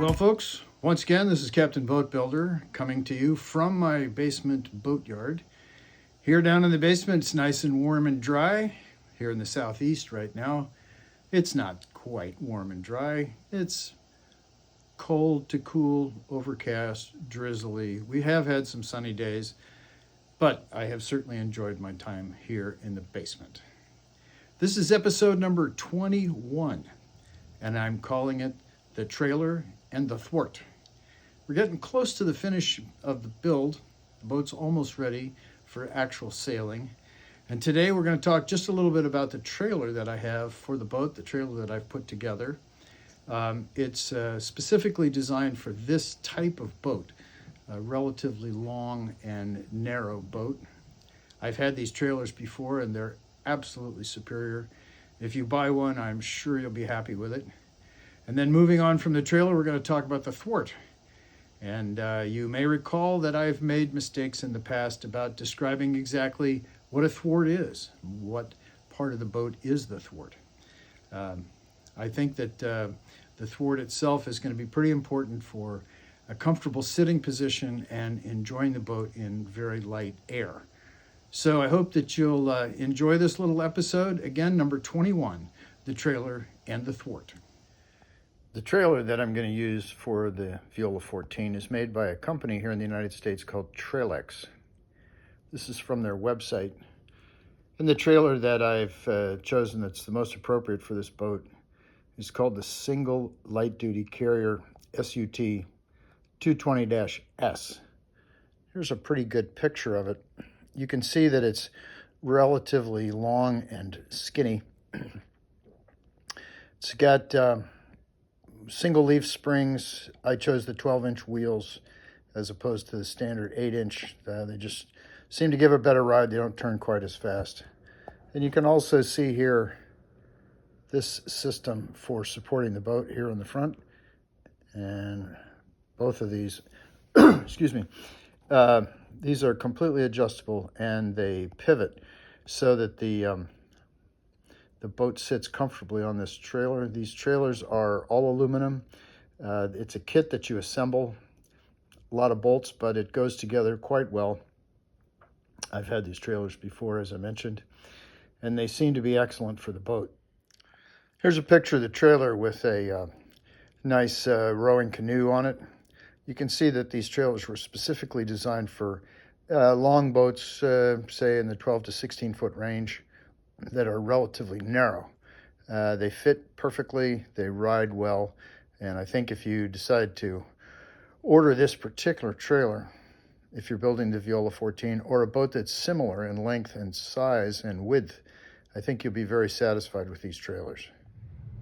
Well, folks, once again, this is Captain Boat Builder coming to you from my basement boatyard. Here down in the basement, it's nice and warm and dry. Here in the southeast right now, it's not quite warm and dry. It's cold to cool, overcast, drizzly. We have had some sunny days, but I have certainly enjoyed my time here in the basement. This is episode number 21, and I'm calling it The Trailer and the Thwart. We're getting close to the finish of the build. The boat's almost ready for actual sailing. And today we're going to talk just a little bit about the trailer that I have for the boat, the trailer that I've put together. It's specifically designed for this type of boat, a relatively long and narrow boat. I've had these trailers before and they're absolutely superior. If you buy one, I'm sure you'll be happy with it. And then moving on from the trailer, we're going to talk about the thwart. And you may recall that I've made mistakes in the past about describing exactly what a thwart is, what part of the boat is the thwart. I think that the thwart itself is going to be pretty important for a comfortable sitting position and enjoying the boat in very light air. So I hope that you'll enjoy this little episode. Again, number 21, the trailer and the thwart. The trailer that I'm going to use for the Viola 14 is made by a company here in the United States called Trailex. This is from their website. And the trailer that I've chosen that's the most appropriate for this boat is called the Single Light Duty Carrier SUT 220-S. Here's a pretty good picture of it. You can see that it's relatively long and skinny. It's got single leaf springs. I chose the 12-inch wheels as opposed to the standard 8-inch. They just seem to give a better ride. They don't turn quite as fast. And you can also see here this system for supporting the boat here on the front. And both of these, excuse me, these are completely adjustable and they pivot so that the boat sits comfortably on this trailer. These trailers are all aluminum. It's a kit that you assemble, a lot of bolts, but it goes together quite well. I've had these trailers before, as I mentioned, and they seem to be excellent for the boat. Here's a picture of the trailer with a nice rowing canoe on it. You can see that these trailers were specifically designed for long boats, say in the 12 to 16 foot range, that are relatively narrow. They fit perfectly, they ride well, and I think if you decide to order this particular trailer, if you're building the Viola 14 or a boat that's similar in length and size and width, I think you'll be very satisfied with these trailers.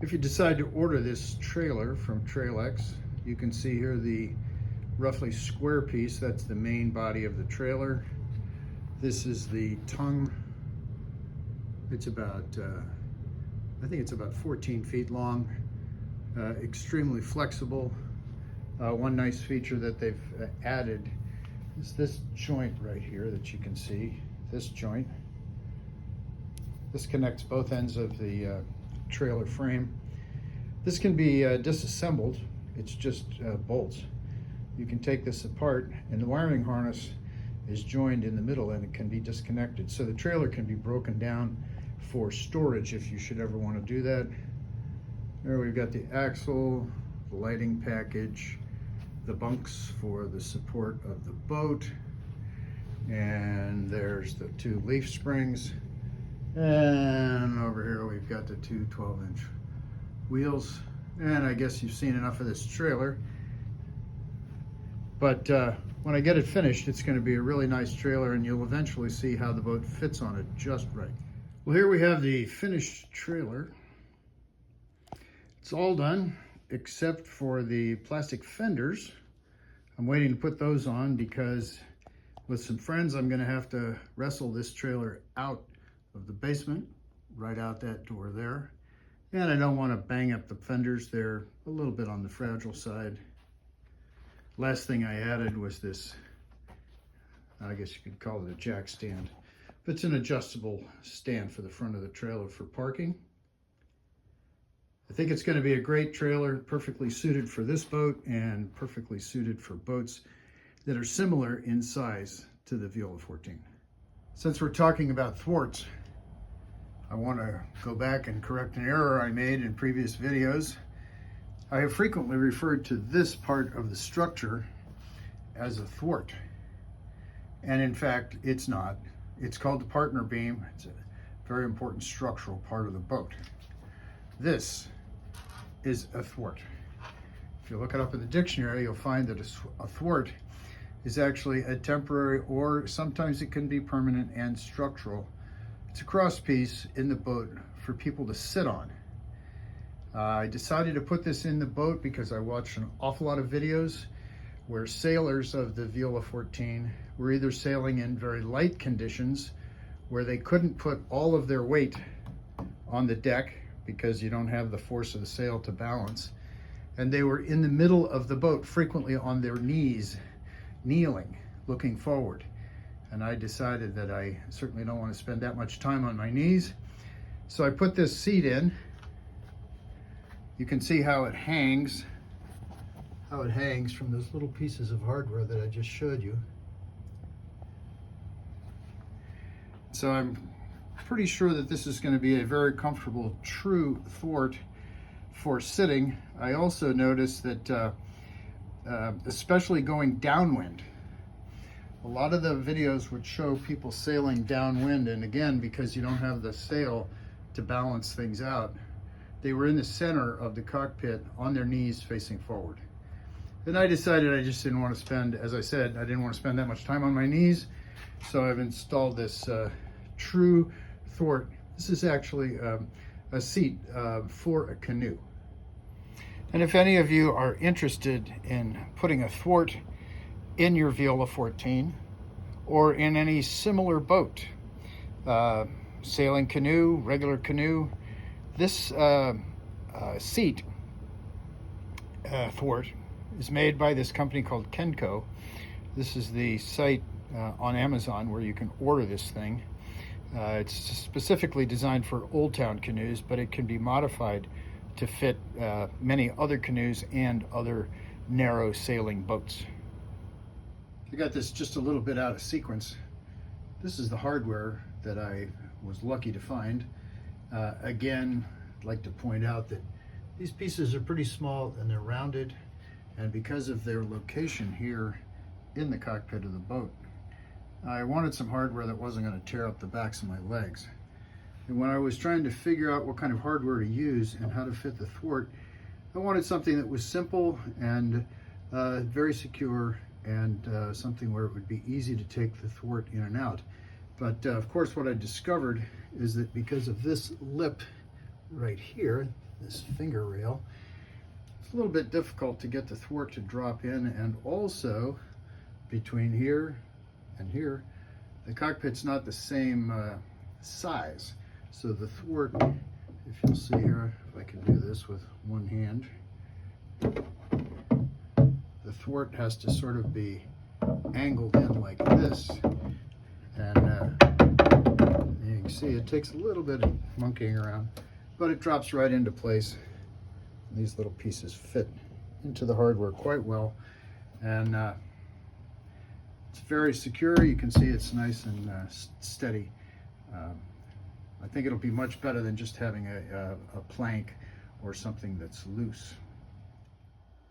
If you decide to order this trailer from Trailex, you can see here the roughly square piece. That's the main body of the trailer. This is the tongue. It's about, I think it's about 14 feet long, extremely flexible. One nice feature that they've added is this joint right here that you can see, this joint. This connects both ends of the trailer frame. This can be disassembled. It's just bolts. You can take this apart and the wiring harness is joined in the middle and it can be disconnected. So the trailer can be broken down for storage if you should ever want to do that. There we've got the axle, the lighting package, the bunks for the support of the boat, and there's the two leaf springs, and over here we've got the two 12-inch wheels. And I guess you've seen enough of this trailer, but when I get it finished, it's going to be a really nice trailer, and you'll eventually see how the boat fits on it just right. Well, here we have the finished trailer. It's all done except for the plastic fenders. I'm waiting to put those on because with some friends, I'm going to have to wrestle this trailer out of the basement, right out that door there. And I don't want to bang up the fenders. They're a little bit on the fragile side. Last thing I added was this, I guess you could call it a jack stand. It's an adjustable stand for the front of the trailer for parking. I think it's going to be a great trailer, perfectly suited for this boat and perfectly suited for boats that are similar in size to the Viola 14. Since we're talking about thwarts, I want to go back and correct an error I made in previous videos. I have frequently referred to this part of the structure as a thwart, and in fact it's not. It's called the partner beam. It's a very important structural part of the boat. This is a thwart. If you look it up in the dictionary, you'll find that a thwart is actually a temporary, or sometimes it can be permanent and structural. It's a cross piece in the boat for people to sit on. I decided to put this in the boat because I watched an awful lot of videos where sailors of the Viola 14 were either sailing in very light conditions where they couldn't put all of their weight on the deck because you don't have the force of the sail to balance, and they were in the middle of the boat, frequently on their knees, kneeling, looking forward. And I decided that I certainly don't want to spend that much time on my knees, so I put this seat in. You can see how it hangs from those little pieces of hardware that I just showed you. So I'm pretty sure that this is going to be a very comfortable, true thwart for sitting. I also noticed that especially going downwind, a lot of the videos would show people sailing downwind, and again, because you don't have the sail to balance things out, they were in the center of the cockpit on their knees facing forward. Then I decided I just didn't want to spend, as I said, I didn't want to spend that much time on my knees, so I've installed this true thwart. This is actually a seat for a canoe. And if any of you are interested in putting a thwart in your Viola 14 or in any similar boat, sailing canoe, regular canoe, this seat thwart is made by this company called Kenco. This is the site on Amazon where you can order this thing. It's specifically designed for Old Town canoes, but it can be modified to fit many other canoes and other narrow sailing boats. I got this just a little bit out of sequence. This is the hardware that I was lucky to find. Again, I'd like to point out that these pieces are pretty small and they're rounded, and because of their location here in the cockpit of the boat, I wanted some hardware that wasn't going to tear up the backs of my legs. And when I was trying to figure out what kind of hardware to use and how to fit the thwart, I wanted something that was simple and very secure, and something where it would be easy to take the thwart in and out. But of course, what I discovered is that because of this lip right here, this finger rail, it's a little bit difficult to get the thwart to drop in, and also between here and here, the cockpit's not the same size. So the thwart, if you'll see here, if I can do this with one hand, the thwart has to sort of be angled in like this, and you can see it takes a little bit of monkeying around, but it drops right into place. These little pieces fit into the hardware quite well, and it's very secure. You can see it's nice and steady. I think it'll be much better than just having a plank or something that's loose.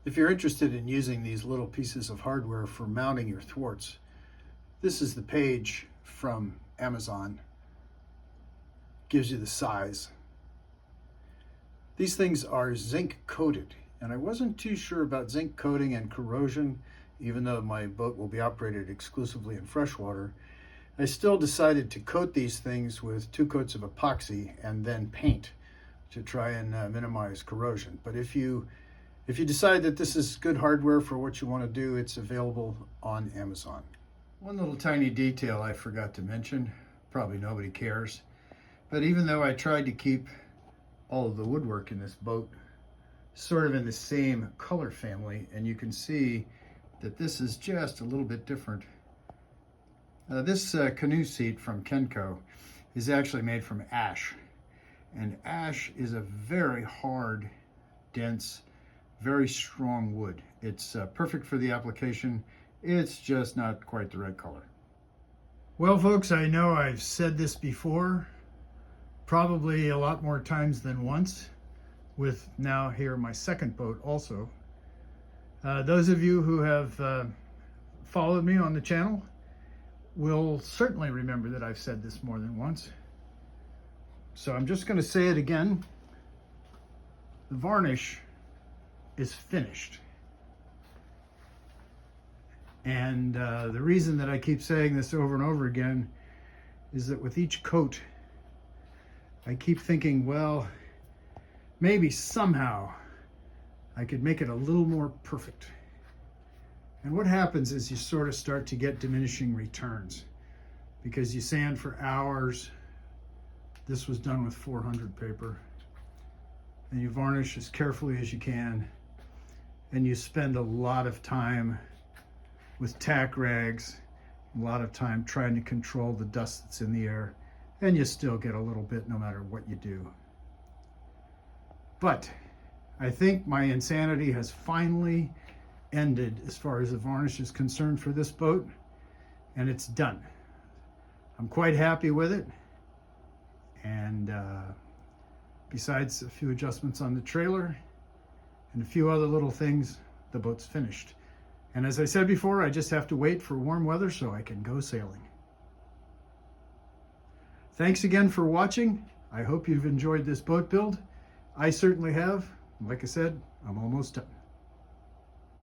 If you're interested in using these little pieces of hardware for mounting your thwarts, this is the page from Amazon. Gives you the size. These things are zinc coated, and I wasn't too sure about zinc coating and corrosion, even though my boat will be operated exclusively in freshwater. I still decided to coat these things with 2 coats of epoxy and then paint to try and minimize corrosion. But if you decide that this is good hardware for what you want to do, it's available on Amazon. One little tiny detail I forgot to mention, probably nobody cares, but even though I tried to keep all of the woodwork in this boat sort of in the same color family, and you can see that this is just a little bit different. This canoe seat from Kenco is actually made from ash, And ash is a very hard, dense, very strong wood. It's perfect for the application. It's just not quite the right color. Well, folks, I know I've said this before, probably a lot more times than once, with now here my second boat also. Those of you who have followed me on the channel will certainly remember that I've said this more than once. So I'm just going to say it again. The varnish is finished. And the reason that I keep saying this over and over again is that with each coat, I keep thinking, well, maybe somehow I could make it a little more perfect. And what happens is you sort of start to get diminishing returns because you sand for hours. This was done with 400 paper. And you varnish as carefully as you can. And you spend a lot of time with tack rags, a lot of time trying to control the dust that's in the air, and you still get a little bit no matter what you do. But I think my insanity has finally ended as far as the varnish is concerned for this boat, and it's done. I'm quite happy with it, and besides a few adjustments on the trailer and a few other little things, the boat's finished. And as I said before, I just have to wait for warm weather so I can go sailing. Thanks again for watching. I hope you've enjoyed this boat build. I certainly have. Like I said, I'm almost done.